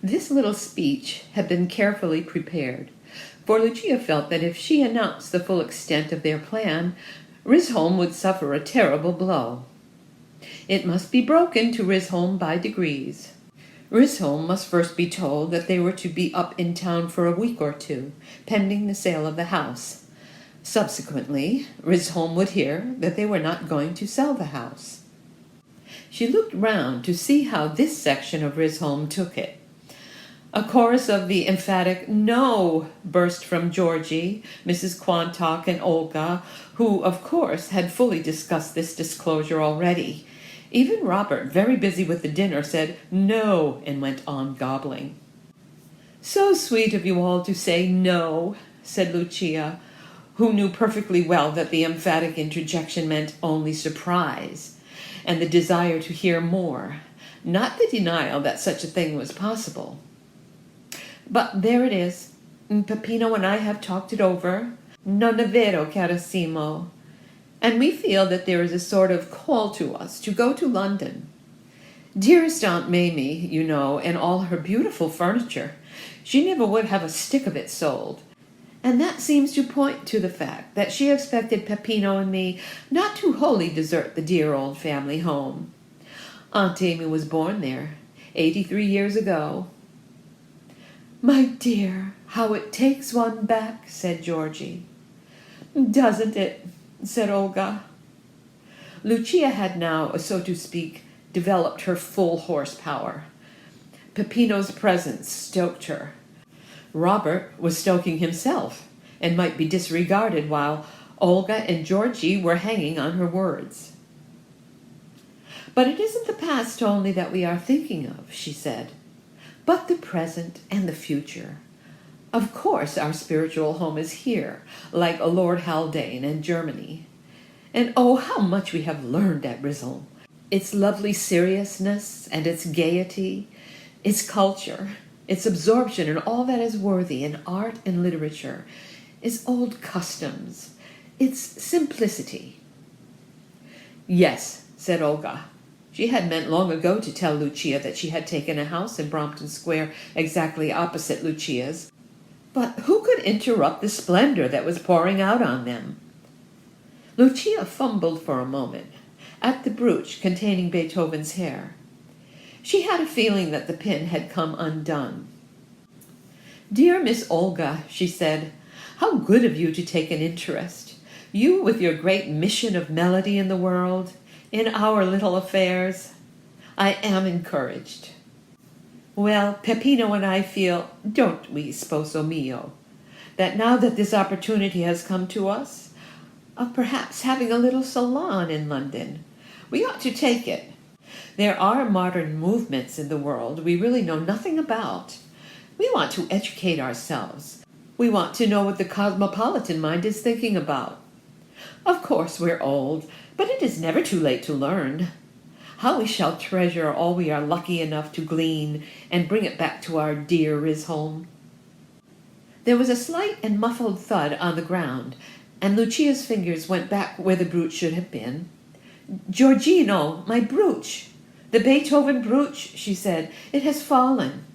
This little speech had been carefully prepared, for Lucia felt that if she announced the full extent of their plan, Risholme would suffer a terrible blow. It must be broken to Risholme by degrees. Risholme must first be told that they were to be up in town for a week or two, pending the sale of the house. Subsequently, Risholme would hear that they were not going to sell the house. She looked round to see how this section of Risholme took it. A chorus of the emphatic "No" burst from Georgie, Mrs. Quantock, and Olga, who, of course, had fully discussed this disclosure already. Even Robert, very busy with the dinner, said "No" and went on gobbling. "So sweet of you all to say no," said Lucia, who knew perfectly well that the emphatic interjection meant only surprise, and the desire to hear more, not the denial that such a thing was possible. "But there it is. Peppino and I have talked it over. Non è vero, carissimo? And we feel that there is a sort of call to us to go to London. Dearest Aunt Mamie, you know, and all her beautiful furniture. She never would have a stick of it sold. And that seems to point to the fact that she expected Peppino and me not to wholly desert the dear old family home. Aunt Amy was born there, 83 years ago." "My dear, how it takes one back," said Georgie. "Doesn't it?" said Olga. Lucia had now, so to speak, developed her full horsepower. Peppino's presence stoked her. Robert was stoking himself, and might be disregarded while Olga and Georgie were hanging on her words. "But it isn't the past only that we are thinking of," she said, "but the present and the future. Of course our spiritual home is here, like Lord Haldane and Germany. And oh, how much we have learned at Risholme! Its lovely seriousness and its gaiety, its culture, its absorption in all that is worthy in art and literature, its old customs, its simplicity." "Yes," said Olga. She had meant long ago to tell Lucia that she had taken a house in Brompton Square exactly opposite Lucia's, but who could interrupt the splendor that was pouring out on them? Lucia fumbled for a moment at the brooch containing Beethoven's hair. She had a feeling that the pin had come undone. "Dear Miss Olga," she said, "how good of you to take an interest. You with your great mission of melody in the world, in our little affairs. I am encouraged. Well, Peppino and I feel, don't we, sposo mio, that now that this opportunity has come to us, of perhaps having a little salon in London, we ought to take it. There are modern movements in the world we really know nothing about. We want to educate ourselves. We want to know what the cosmopolitan mind is thinking about. Of course we're old, but it is never too late to learn. How we shall treasure all we are lucky enough to glean and bring it back to our dear Risholme." There was a slight and muffled thud on the ground, and Lucia's fingers went back where the brooch should have been. "Giorgino, my brooch! The Beethoven brooch," she said. "It has fallen."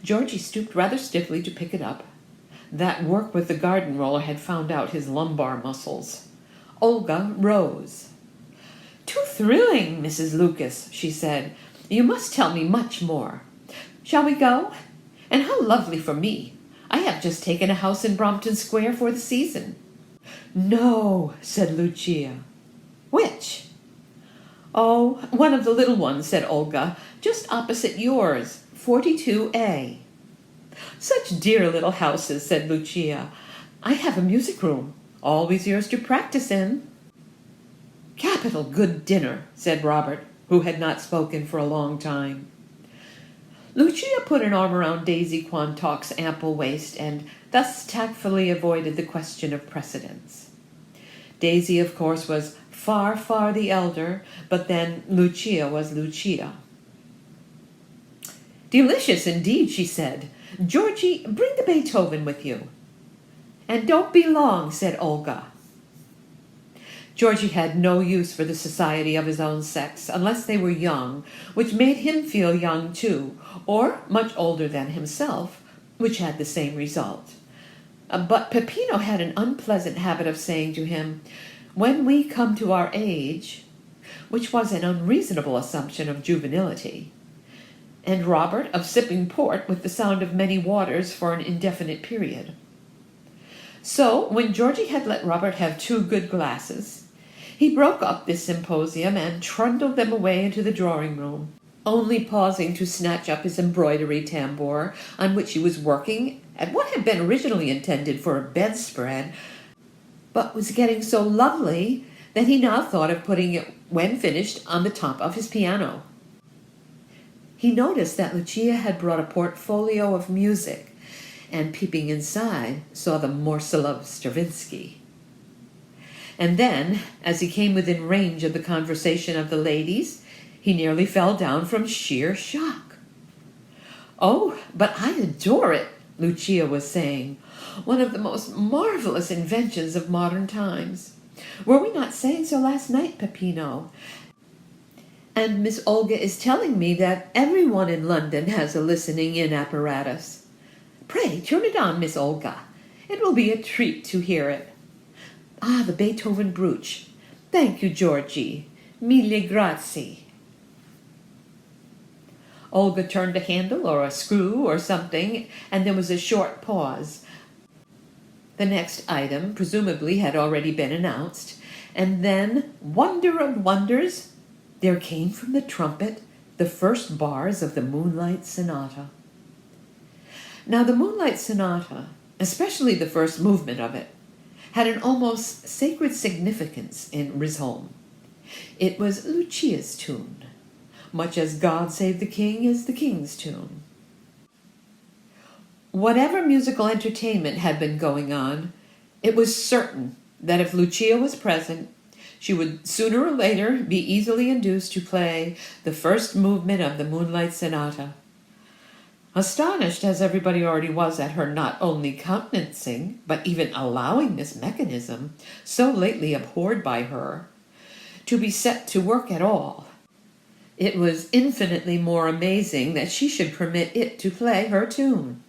Georgie stooped rather stiffly to pick it up. That work with the garden roller had found out his lumbar muscles. Olga rose. "Too thrilling, Mrs. Lucas," she said. "You must tell me much more. Shall we go? And how lovely for me. I have just taken a house in Brompton Square for the season." "No," said Lucia. "Which?" "Oh, one of the little ones," said Olga, "just opposite yours, 42A. "Such dear little houses," said Lucia. "I have a music room, always yours to practice in." "Capital good dinner," said Robert, who had not spoken for a long time. Lucia put an arm around Daisy Quantock's ample waist and thus tactfully avoided the question of precedence. Daisy, of course, was far, far the elder, but then Lucia was Lucia. "Delicious indeed," she said. "Georgie, bring the Beethoven with you." "And don't be long," said Olga. Georgie had no use for the society of his own sex, unless they were young, which made him feel young too, or much older than himself, which had the same result. But Peppino had an unpleasant habit of saying to him, "When we come to our age," which was an unreasonable assumption of juvenility, and Robert of sipping port with the sound of many waters for an indefinite period. So, when Georgie had let Robert have 2 good glasses, he broke up this symposium and trundled them away into the drawing-room, only pausing to snatch up his embroidery tambour, on which he was working at what had been originally intended for a bedspread, but was getting so lovely that he now thought of putting it, when finished, on the top of his piano. He noticed that Lucia had brought a portfolio of music, and peeping inside, saw the morsel of Stravinsky. And then, as he came within range of the conversation of the ladies, he nearly fell down from sheer shock. "Oh, but I adore it," Lucia was saying. "One of the most marvelous inventions of modern times. Were we not saying so last night, Peppino? And Miss Olga is telling me that everyone in London has a listening-in apparatus. Pray, turn it on, Miss Olga. It will be a treat to hear it. Ah, the Beethoven brooch. Thank you, Georgie. Mille grazie." Olga turned a handle or a screw or something, and there was a short pause. The next item presumably had already been announced, and then, wonder of wonders, there came from the trumpet the first bars of the Moonlight Sonata. Now, the Moonlight Sonata, especially the first movement of it, had an almost sacred significance in Rysholm. It was Lucia's tune, much as God Save the King is the King's tune. Whatever musical entertainment had been going on, it was certain that if Lucia was present, she would sooner or later be easily induced to play the first movement of the Moonlight Sonata. Astonished as everybody already was at her not only countenancing, but even allowing this mechanism, so lately abhorred by her, to be set to work at all, it was infinitely more amazing that she should permit it to play her tune.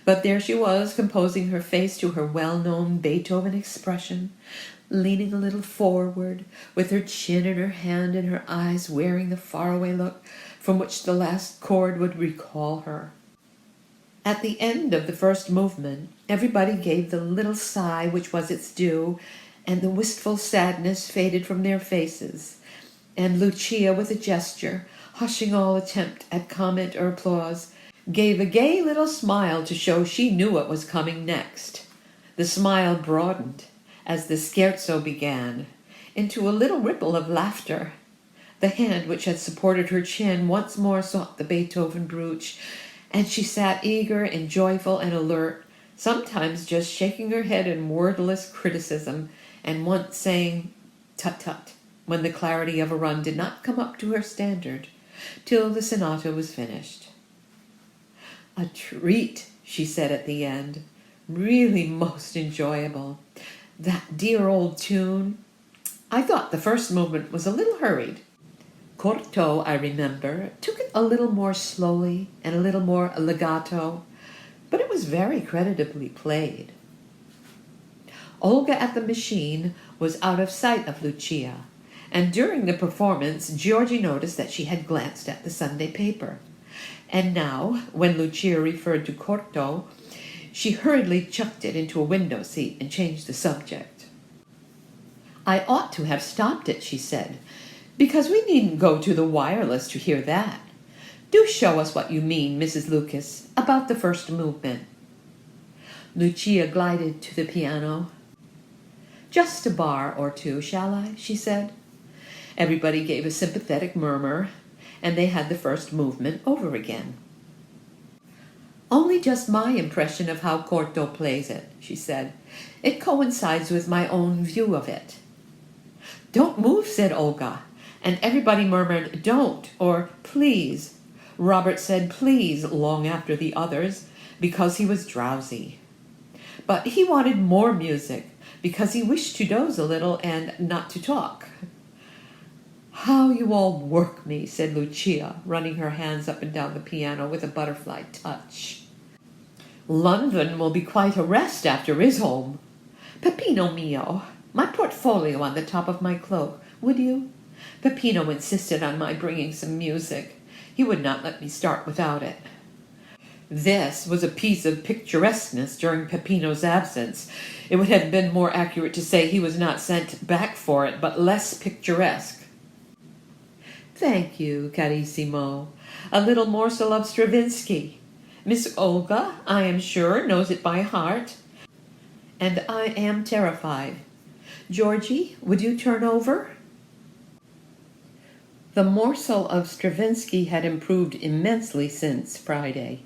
But there she was, composing her face to her well-known Beethoven expression, leaning a little forward, with her chin in her hand and her eyes wearing the faraway look from which the last chord would recall her. At the end of the first movement, everybody gave the little sigh which was its due, and the wistful sadness faded from their faces, and Lucia, with a gesture, hushing all attempt at comment or applause, gave a gay little smile to show she knew what was coming next. The smile broadened as the scherzo began into a little ripple of laughter. The hand which had supported her chin once more sought the Beethoven brooch, and she sat eager and joyful and alert, sometimes just shaking her head in wordless criticism, and once saying "tut-tut" when the clarity of a run did not come up to her standard, till the sonata was finished. "A treat," she said at the end. "Really most enjoyable. That dear old tune. I thought the first movement was a little hurried. Corto, I remember, took it a little more slowly and a little more legato, but it was very creditably played." Olga at the machine was out of sight of Lucia, and during the performance Georgie noticed that she had glanced at the Sunday paper. And now, when Lucia referred to Corto, she hurriedly chucked it into a window seat and changed the subject. "I ought to have stopped it," she said, "because we needn't go to the wireless to hear that. Do show us what you mean, Mrs. Lucas, about the first movement." Lucia glided to the piano. "Just a bar or two, shall I?" she said. Everybody gave a sympathetic murmur, and they had the first movement over again. "Only just my impression of how Corto plays it," she said. "It coincides with my own view of it." "Don't move," said Olga, and everybody murmured "don't" or "please." Robert said "please" long after the others, because he was drowsy. But he wanted more music, because he wished to doze a little and not to talk. "How you all work me," said Lucia, running her hands up and down the piano with a butterfly touch. "London will be quite a rest after Risholme. Peppino mio, my portfolio on the top of my cloak, would you? Peppino insisted on my bringing some music. He would not let me start without it." This was a piece of picturesqueness during Peppino's absence. It would have been more accurate to say he was not sent back for it, but less picturesque. "Thank you, carissimo. A little morsel of Stravinsky. Miss Olga, I am sure, knows it by heart. And I am terrified. Georgie, would you turn over?" The morsel of Stravinsky had improved immensely since Friday.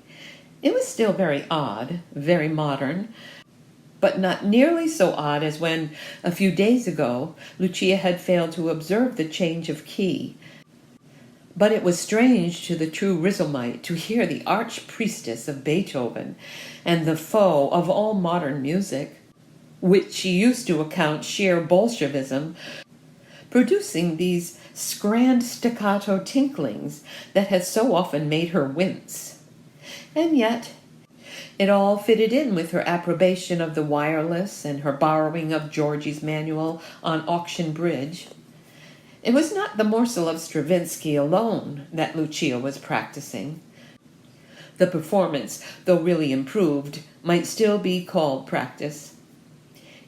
It was still very odd, very modern, but not nearly so odd as when, a few days ago, Lucia had failed to observe the change of key. But it was strange to the true Rizzlemite to hear the arch-priestess of Beethoven and the foe of all modern music, which she used to account sheer Bolshevism, producing these grand staccato tinklings that had so often made her wince. And yet, it all fitted in with her approbation of the wireless and her borrowing of Georgie's manual on auction bridge. It was not the morsel of Stravinsky alone that Lucia was practicing. The performance, though really improved, might still be called practice.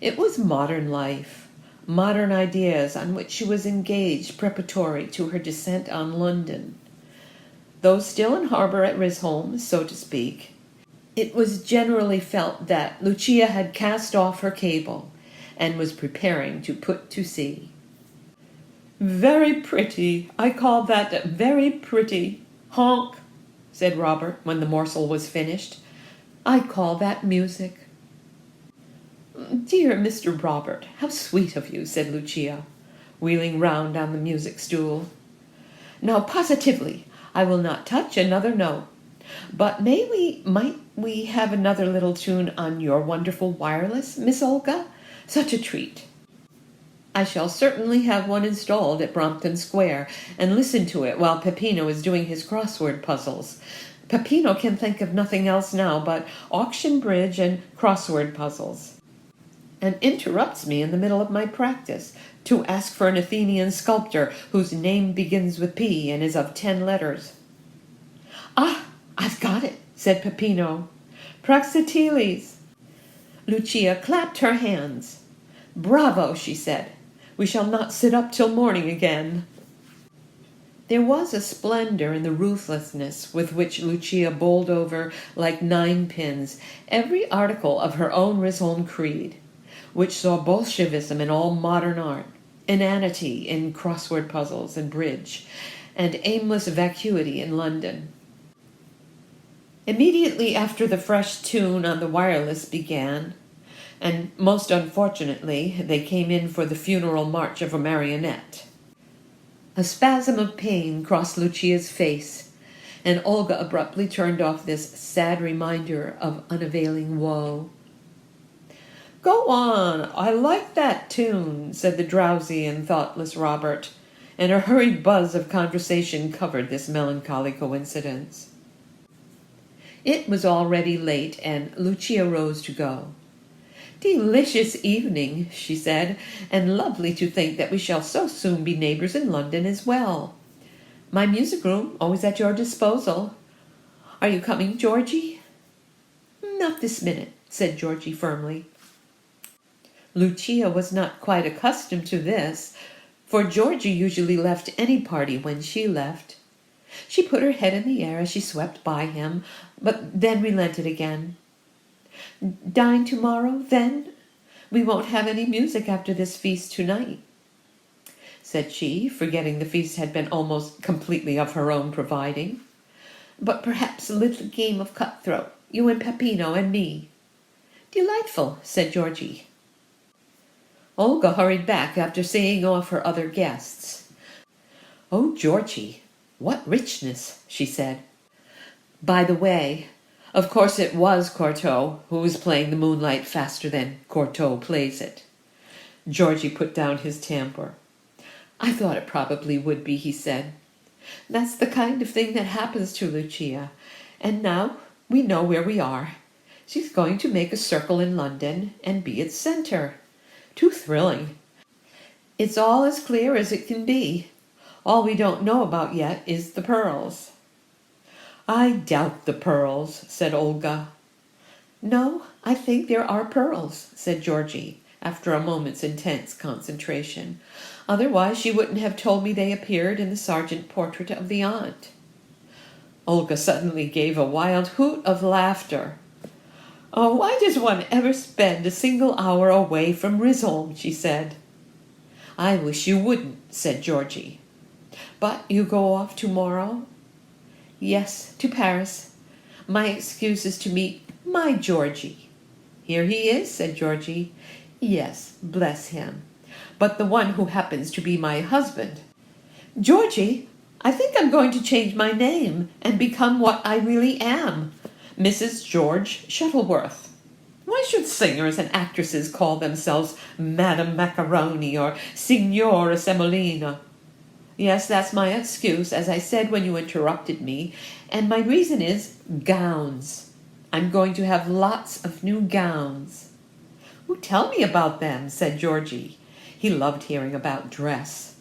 It was modern life, modern ideas on which she was engaged preparatory to her descent on London. Though still in harbor at Risholme, so to speak, it was generally felt that Lucia had cast off her cable and was preparing to put to sea. "Very pretty. I call that very pretty. Honk," said Robert when the morsel was finished. "I call that music." "Dear Mr. Robert, how sweet of you," said Lucia, wheeling round on the music stool. "Now, positively, I will not touch another note. But might we have another little tune on your wonderful wireless, Miss Olga? Such a treat." "I shall certainly have one installed at Brompton Square, and listen to it while Peppino is doing his crossword puzzles. Peppino can think of nothing else now but auction bridge and crossword puzzles, and interrupts me in the middle of my practice to ask for an Athenian sculptor whose name begins with P and is of 10 letters. "Ah, I've got it," said Peppino. "Praxiteles." Lucia clapped her hands. "Bravo," she said. "We shall not sit up till morning again." There was a splendor in the ruthlessness with which Lucia bowled over, like 9 pins, every article of her own Risholme creed, which saw Bolshevism in all modern art, inanity in crossword puzzles and bridge, and aimless vacuity in London. Immediately after the fresh tune on the wireless began, and most unfortunately they came in for the funeral march of a marionette, a spasm of pain crossed Lucia's face, and Olga abruptly turned off this sad reminder of unavailing woe. "Go on, I like that tune," said the drowsy and thoughtless Robert, and a hurried buzz of conversation covered this melancholy coincidence. It was already late, and Lucia rose to go. "Delicious evening," she said, "and lovely to think that we shall so soon be neighbors in London as well. My music room always at your disposal. Are you coming, Georgie?" "Not this minute," said Georgie firmly. Lucia was not quite accustomed to this, for Georgie usually left any party when she left. She put her head in the air as she swept by him, but then relented again. "Dine tomorrow, then? We won't have any music after this feast tonight," said she, forgetting the feast had been almost completely of her own providing. "But perhaps a little game of cutthroat, you and Peppino and me." "Delightful," said Georgie. Olga hurried back after seeing off her other guests. "Oh, Georgie, what richness," she said. "By the way, of course it was Cortot who was playing the moonlight faster than Cortot plays it." Georgie put down his tambour. "I thought it probably would be," he said. "That's the kind of thing that happens to Lucia. And now we know where we are. She's going to make a circle in London and be its center. Too thrilling. It's all as clear as it can be. All we don't know about yet is the pearls." "I doubt the pearls," said Olga. "No, I think there are pearls," said Georgie, after a moment's intense concentration. "Otherwise she wouldn't have told me they appeared in the Sargent portrait of the aunt." Olga suddenly gave a wild hoot of laughter. "Oh, why does one ever spend a single hour away from Risholme?" she said. "I wish you wouldn't," said Georgie. "But you go off tomorrow?" "Yes, to Paris. My excuse is to meet my Georgie." "Here he is," said Georgie. "Yes, bless him. But the one who happens to be my husband." "Georgie, I think I'm going to change my name and become what I really am, Mrs. George Shuttleworth. Why should singers and actresses call themselves Madame Macaroni or Signora Semolina? Yes, that's my excuse, as I said when you interrupted me, and my reason is gowns. I'm going to have lots of new gowns." "Oh, tell me about them," said Georgie. He loved hearing about dress.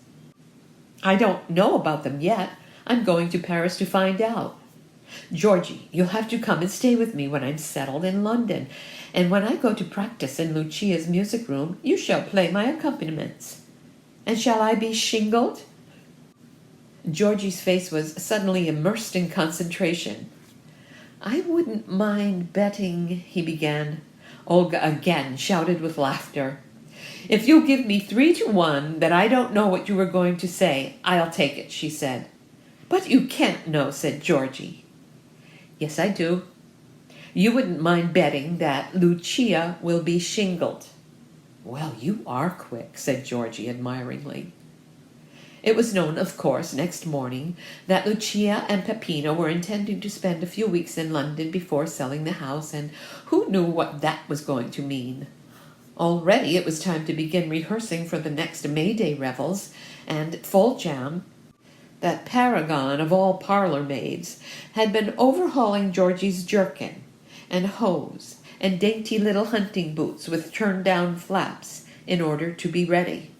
"I don't know about them yet. I'm going to Paris to find out. Georgie, you'll have to come and stay with me when I'm settled in London, and when I go to practice in Lucia's music room, you shall play my accompaniments." "And shall I be shingled?" Georgie's face was suddenly immersed in concentration. "I wouldn't mind betting," he began. Olga again shouted with laughter. "If you'll give me 3-1 that I don't know what you were going to say, I'll take it," she said. "But you can't know," said Georgie. "Yes, I do. You wouldn't mind betting that Lucia will be shingled." "Well, you are quick," said Georgie admiringly. It was known, of course, next morning that Lucia and Peppino were intending to spend a few weeks in London before selling the house, and who knew what that was going to mean? Already it was time to begin rehearsing for the next May Day revels, and Foljambe, that paragon of all parlor maids, had been overhauling Georgie's jerkin and hose and dainty little hunting boots with turned-down flaps in order to be ready.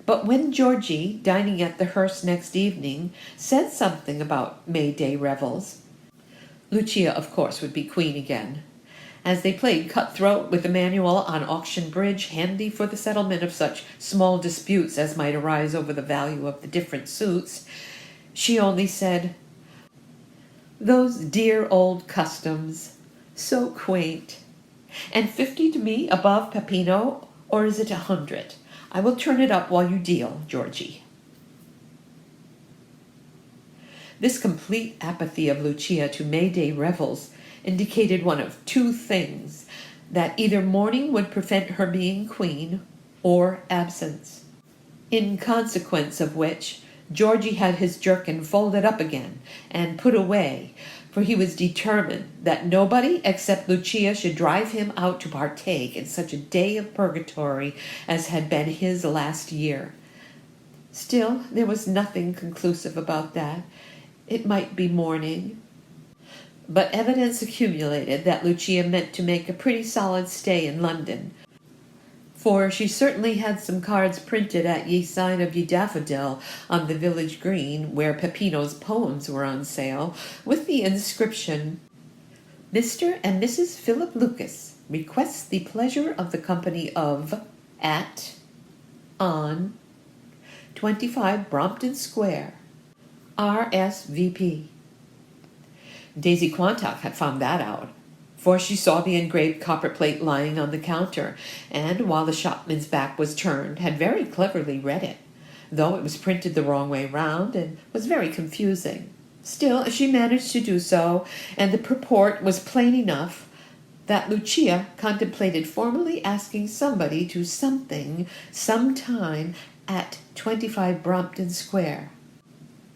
But when Georgie, dining at the Hurst next evening, said something about May Day revels, Lucia, of course, would be queen again. As they played cutthroat with the manual on auction bridge, handy for the settlement of such small disputes as might arise over the value of the different suits, she only said, "Those dear old customs, so quaint. And 50 to me above Peppino, or is it 100? I will turn it up while you deal, Georgie." This complete apathy of Lucia to May Day revels indicated one of two things: that either mourning would prevent her being queen, or absence. In consequence of which, Georgie had his jerkin folded up again and put away, for he was determined that nobody except Lucia should drive him out to partake in such a day of purgatory as had been his last year. Still, there was nothing conclusive about that. It might be mourning. But evidence accumulated that Lucia meant to make a pretty solid stay in London, for she certainly had some cards printed at Ye Sign of Ye Daffodil on the village green, where Peppino's poems were on sale, with the inscription, "Mr. and Mrs. Philip Lucas request the pleasure of the company of, at, on, 25 Brompton Square, RSVP. Daisy Quantock had found that out, for she saw the engraved copperplate lying on the counter, and, while the shopman's back was turned, had very cleverly read it, though it was printed the wrong way round and was very confusing. Still, she managed to do so, and the purport was plain enough: that Lucia contemplated formally asking somebody to something, sometime, at 25 Brompton Square.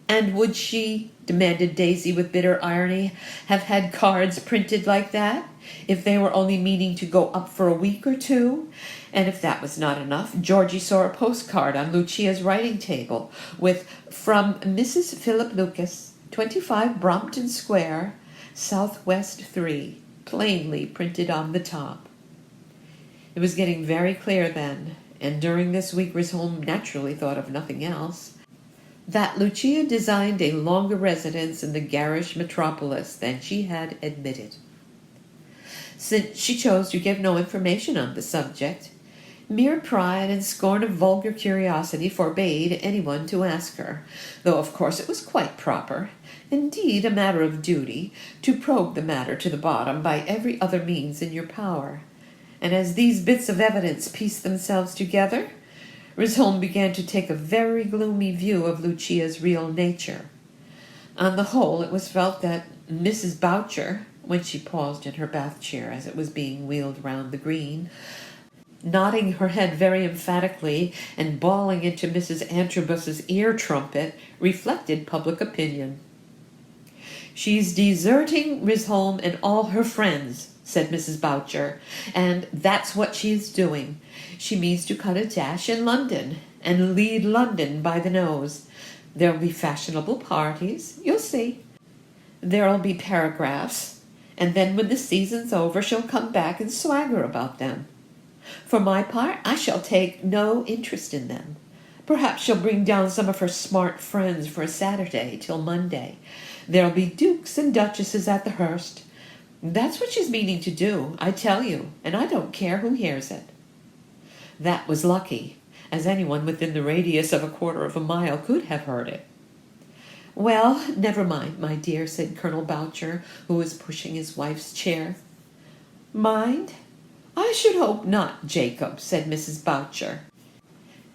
And would she demanded Daisy with bitter irony, have had cards printed like that? If they were only meaning to go up for a week or two? And if that was not enough, Georgie saw a postcard on Lucia's writing table with "From Mrs. Philip Lucas, 25 Brompton Square, Southwest 3, plainly printed on the top. It was getting very clear then, and during this week Risholm naturally thought of nothing else, that Lucia designed a longer residence in the garish metropolis than she had admitted. Since she chose to give no information on the subject, mere pride and scorn of vulgar curiosity forbade anyone to ask her, though of course it was quite proper, indeed a matter of duty, to probe the matter to the bottom by every other means in your power. And as these bits of evidence pieced themselves together, Risholm began to take a very gloomy view of Lucia's real nature. On the whole, it was felt that Mrs. Boucher, when she paused in her bath chair as it was being wheeled round the green, nodding her head very emphatically and bawling into Mrs. Antrobus's ear trumpet, reflected public opinion. "She's deserting Risholm and all her friends," said Mrs. Boucher, "and that's what she's doing. She means to cut a dash in London, and lead London by the nose. There'll be fashionable parties, you'll see. There'll be paragraphs, and then when the season's over she'll come back and swagger about them. For my part, I shall take no interest in them. Perhaps she'll bring down some of her smart friends for a Saturday till Monday. There'll be dukes and duchesses at the Hurst. That's what she's meaning to do, I tell you, and I don't care who hears it." That was lucky, as anyone within the radius of a quarter of a mile could have heard it. "Well, never mind, my dear," said Colonel Boucher, who was pushing his wife's chair. "Mind? I should hope not, Jacob," said Mrs. Boucher.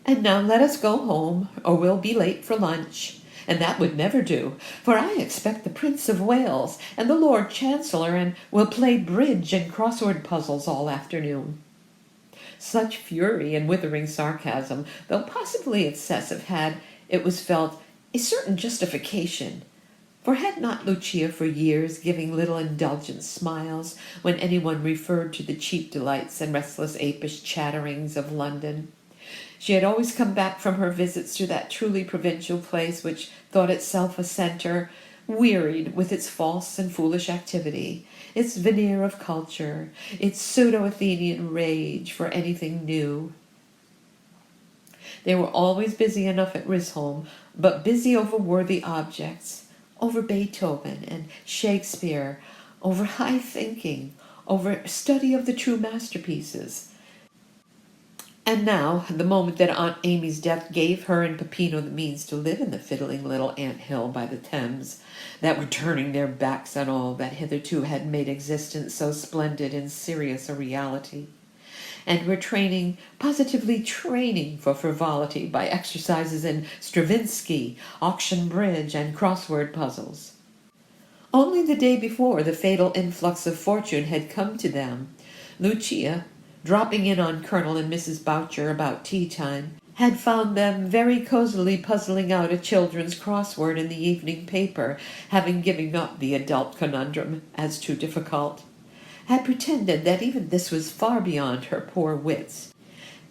"And now let us go home, or we'll be late for lunch. And that would never do, for I expect the Prince of Wales and the Lord Chancellor, and we'll play bridge and crossword puzzles all afternoon." Such fury and withering sarcasm, though possibly excessive, had, it was felt, a certain justification. For had not Lucia for years given little indulgent smiles when anyone referred to the cheap delights and restless apish chatterings of London? She had always come back from her visits to that truly provincial place which thought itself a centre, wearied with its false and foolish activity, its veneer of culture, its pseudo-Athenian rage for anything new. They were always busy enough at Risholm, but busy over worthy objects, over Beethoven and Shakespeare, over high thinking, over study of the true masterpieces. And now, the moment that Aunt Amy's death gave her and Peppino the means to live in the fiddling little ant-hill by the Thames, that were turning their backs on all that hitherto had made existence so splendid and serious a reality, and were positively training for frivolity by exercises in Stravinsky, auction bridge, and crossword puzzles. Only the day before the fatal influx of fortune had come to them, Lucia, dropping in on Colonel and Mrs. Boucher about tea-time, had found them very cosily puzzling out a children's crossword in the evening paper, having given up the adult conundrum as too difficult, had pretended that even this was far beyond her poor wits,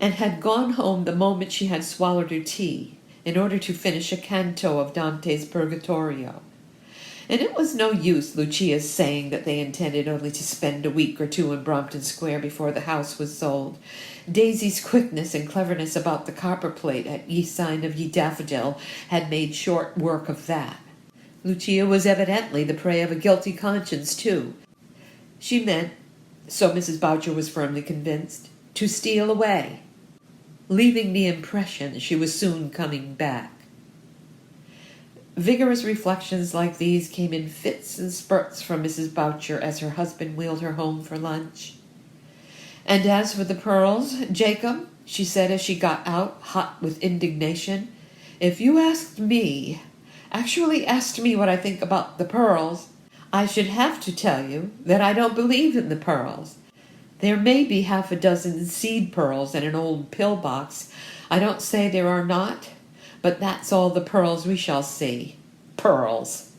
and had gone home the moment she had swallowed her tea, in order to finish a canto of Dante's Purgatorio. And it was no use Lucia's saying that they intended only to spend a week or two in Brompton Square before the house was sold. Daisy's quickness and cleverness about the copper plate at Ye Sign of Ye Daffodil had made short work of that. Lucia was evidently the prey of a guilty conscience, too. She meant, so Mrs. Boucher was firmly convinced, to steal away, leaving the impression she was soon coming back. Vigorous reflections like these came in fits and spurts from Mrs. Boucher as her husband wheeled her home for lunch. "And as for the pearls, Jacob," she said as she got out, hot with indignation, "if you actually asked me what I think about the pearls, I should have to tell you that I don't believe in the pearls. There may be half a dozen seed pearls in an old pill box. I don't say there are not, but that's all the pearls we shall see. Pearls!"